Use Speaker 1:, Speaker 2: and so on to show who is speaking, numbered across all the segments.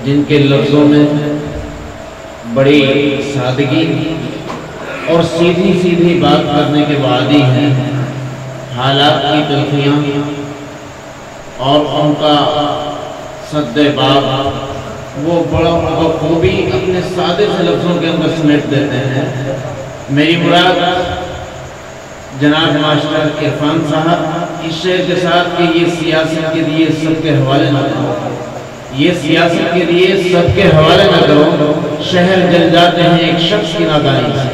Speaker 1: जिनके लफ्ज़ों में बड़ी सादगी और सीधी सीधी बात करने के वादी हैं, हालात की तलखियाँ और उनका सद्देबाब वो बड़ा बखूबी अपने सादे से लफ्ज़ों के अंदर समेट देते हैं। मेरी मुराद जनाब मास्टर इरफान साहब इस शेर के साथ कि ये सियासत के लिए सबके हवाले न करो, ये सियासत के लिए सबके हवाले न करो, शहर जल जाते हैं एक शख्स की नादानी से।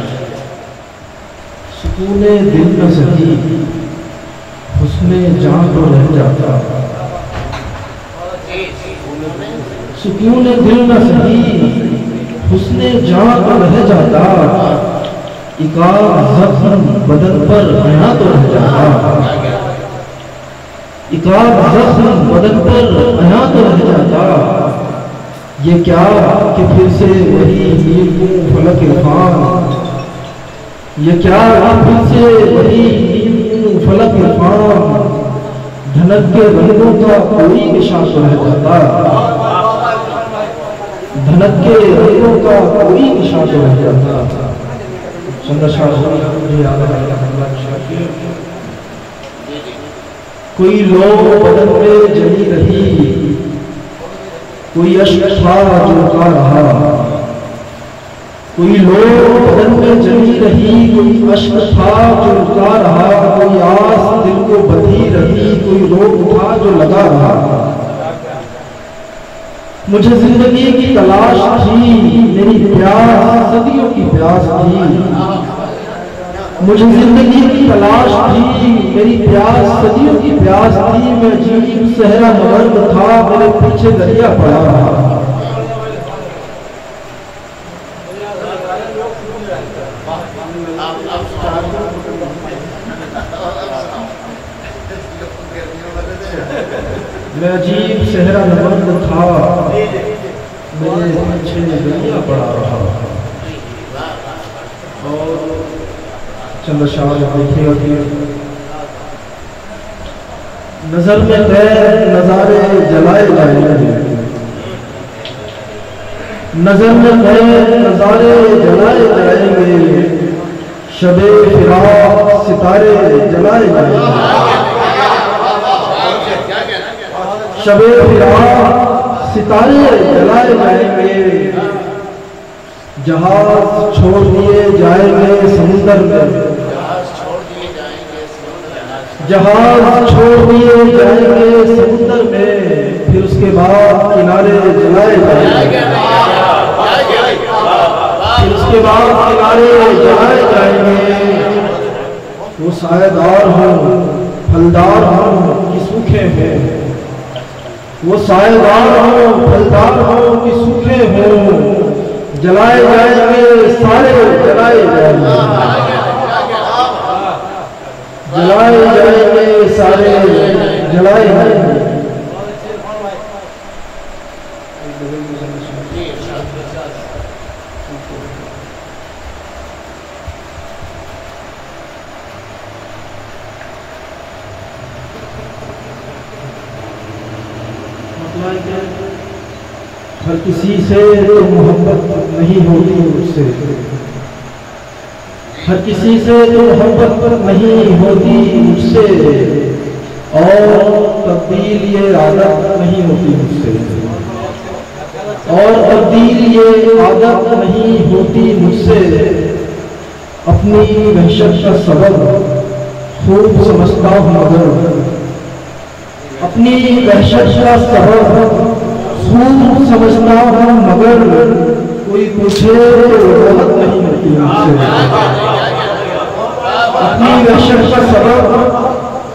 Speaker 2: सुकूने दिल न सही हुस्ने जान तो रह जाता, सुकूने दिल न सही हुस्ने जान तो रह जाता, इकार जख्म बदन पर हया तो रह जाता, इकार जख्म बदन पर हया तो रह जाता। ये क्या कि फिर से वही नीलकूं फलक इरफान, ये क्या फिर से वही नीलकूं फलक इरफान, धनक के रंगों का कोई निशान तो रह जाता, धनक के रंगों का कोई निशान तो रह जाता। कोई लो बदन में जली रही, कोई अश्क था जो रुका रहा, कोई लो बदन में जली रही, कोई अश्क था जो रुका रहा, कोई आस दिल को बंधी रही, कोई रोग था जो लगा रहा। मुझे जिंदगी की तलाश थी, मेरी प्यास सदियों की प्यास थी, मुझे जिंदगी की तलाश थी, मेरी प्यास सदियों की प्यास थी। मैं अजीब सहरा मर्द था, मेरे पीछे दरिया पड़ा रहा। मैं अजीब सहरा मर्द था, मेरे पीछे दरिया पड़ा रहा। और चंद शाह देखिएगा कि नजर में गैर नजारे जलाए जाएंगे, नजर में गैर नजारे जलाए जाएंगे, शबे फिराक सितारे जलाए जाएंगे, शबे फिराक सितारे जलाए जाएंगे, जहाज छोड़ दिए जाएंगे समुंदर में, जहाज छोड़ दिए जाएंगे समुंदर में, फिर उसके बाद किनारे जलाए जाएंगे, फिर उसके बाद किनारे जलाए जाएंगे। वो सायेदार हो फलदार हो कि सूखे हो, वो सायेदार हो फलदार हो कि सूखे हो, जलाए जाएंगे सारे जलाए जाएंगे, जलाए जाएंगे सारे जलाए जाएंगे। हर किसी से तो मोहब्बत नहीं होती मुझसे, हर किसी से तो मोहब्बत नहीं होती मुझसे, और तब्दील ये आदत नहीं होती मुझसे, और तब्दील ये आदत नहीं होती मुझसे। अपनी वहशत का सबब खूब समझता हूँ मगर, अपनी वहशत का सबब खूब समझता हूँ मगर, कोई पूछे तो वजह नहीं होती मुझसे। अपनी वहशत का सबब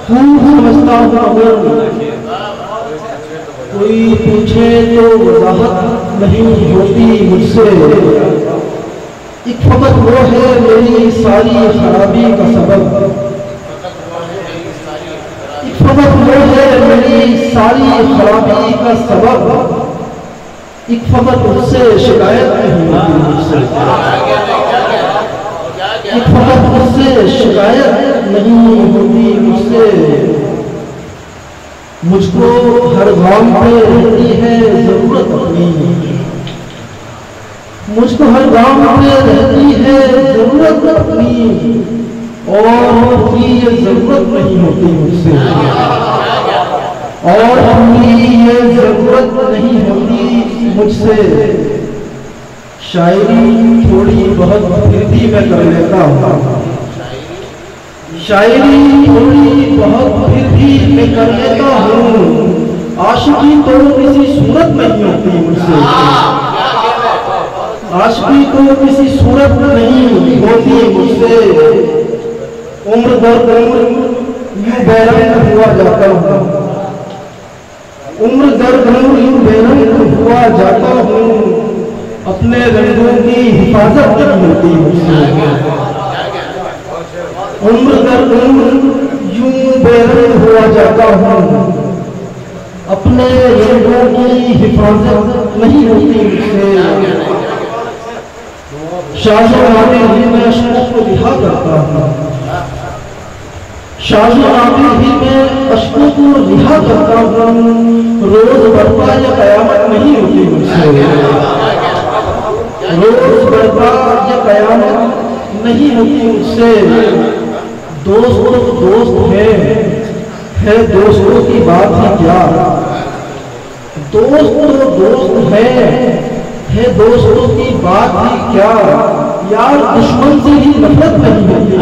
Speaker 2: खूब समझता हूँ मगर, कोई पूछे तो वजाहत नहीं होती मुझसे। एक फकत वो है मेरी सारी खराबी का सबब, एक फकत वो है मेरी सारी खराबी का सबब, एक फकत उससे शिकायत नहीं होती मुझसे, एक फकत उससे शिकायत नहीं होती मुझसे। मुझको हर गांव पे रहती है जरूरत अपनी, मुझको हर गांव में रहती है जरूरत अपनी, और अपनी ये जरूरत नहीं होती मुझसे, और अपनी ये जरूरत नहीं होती मुझसे। शायरी थोड़ी बहुत फिर भी मैं कर लेता हूँ, शायरी थोड़ी बहुत फिर भी मैं कर लेता हूँ। आशिकी तो किसी सूरत नहीं होती मुझसे, आशिकी तो किसी सूरत नहीं होती मुझसे। उम्र दर उम्र यूं बैरंग हुआ जाता हूँ, उम्र दर उम्र यूं बैरंग हुआ जाता हूँ। अपने रंगों की हिफाजत नहीं होती मुझसे, उम्र दर उम्र यूं बैरंग हुआ जाता हूँ। अपने रंगों की हिफाजत नहीं होती मुझसे। शाज़ो-नामे ही मैं अश्कों को रिहा करता हूँ, शाज़ो-नामे ही मैं अश्कों को रिहा करता हूँ। रोज बर्पा या कयामत नहीं होती मुझसे, रोज बर्पा या कयामत नहीं होती मुझसे। दोस्त तो दोस्त है दोस्तों की बात ही क्या, दोस्त तो दोस्त है दोस्तों की बात ही क्या। यार दुश्मन से ही नफरत नहीं होती,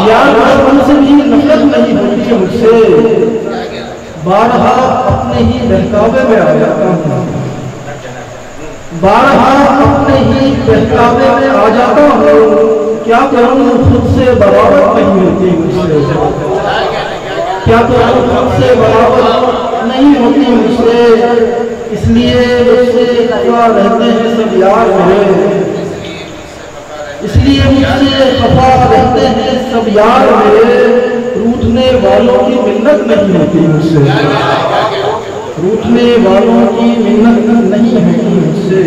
Speaker 2: यार दुश्मन से भी नफरत नहीं होती मुझसे। बारहा अपने ही बहकावे में आ जाता हूँ, बारहा अपने ही बहकावे में आ जाता हूँ। क्या करूँ खुद से बराबर नहीं होती मुझसे, क्या करूँ खुद से बराबर नहीं होती मुझसे। इसलिए मुझसे खफा रहते हैं सब यार मेरे, इसलिए मुझसे खफा रहते हैं सब यार मेरे। रूठने वालों की मिन्नत नहीं होती मुझसे, रूठने वालों की मिन्नत नहीं होती मुझसे।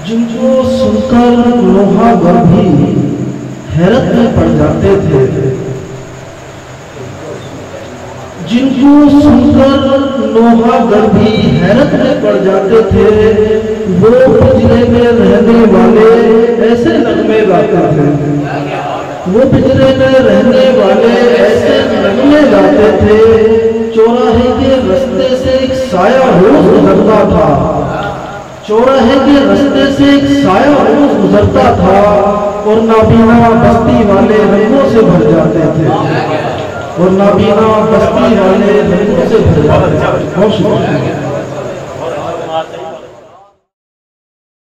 Speaker 2: जिनको सुनकर लोहागर भी हैरत में पड़ जाते थे, जिनको सुनकर लोहागर भी हैरत में पड़ जाते थे। वो पिंजरे में रहने वाले ऐसे नगमे गाते थे, वो पिंजरे में रहने वाले ऐसे नगमे गाते थे। चौराहे के रास्ते से एक साया रोज गुजरता था, चौराहे के रास्ते से एक साया रोज गुजरता था। और नाबीना बस्ती वाले रंगों से भर जाते थे, और नाबीना बस्ती वाले रंगों से भर जाते थे। बहुत शुक्रिया।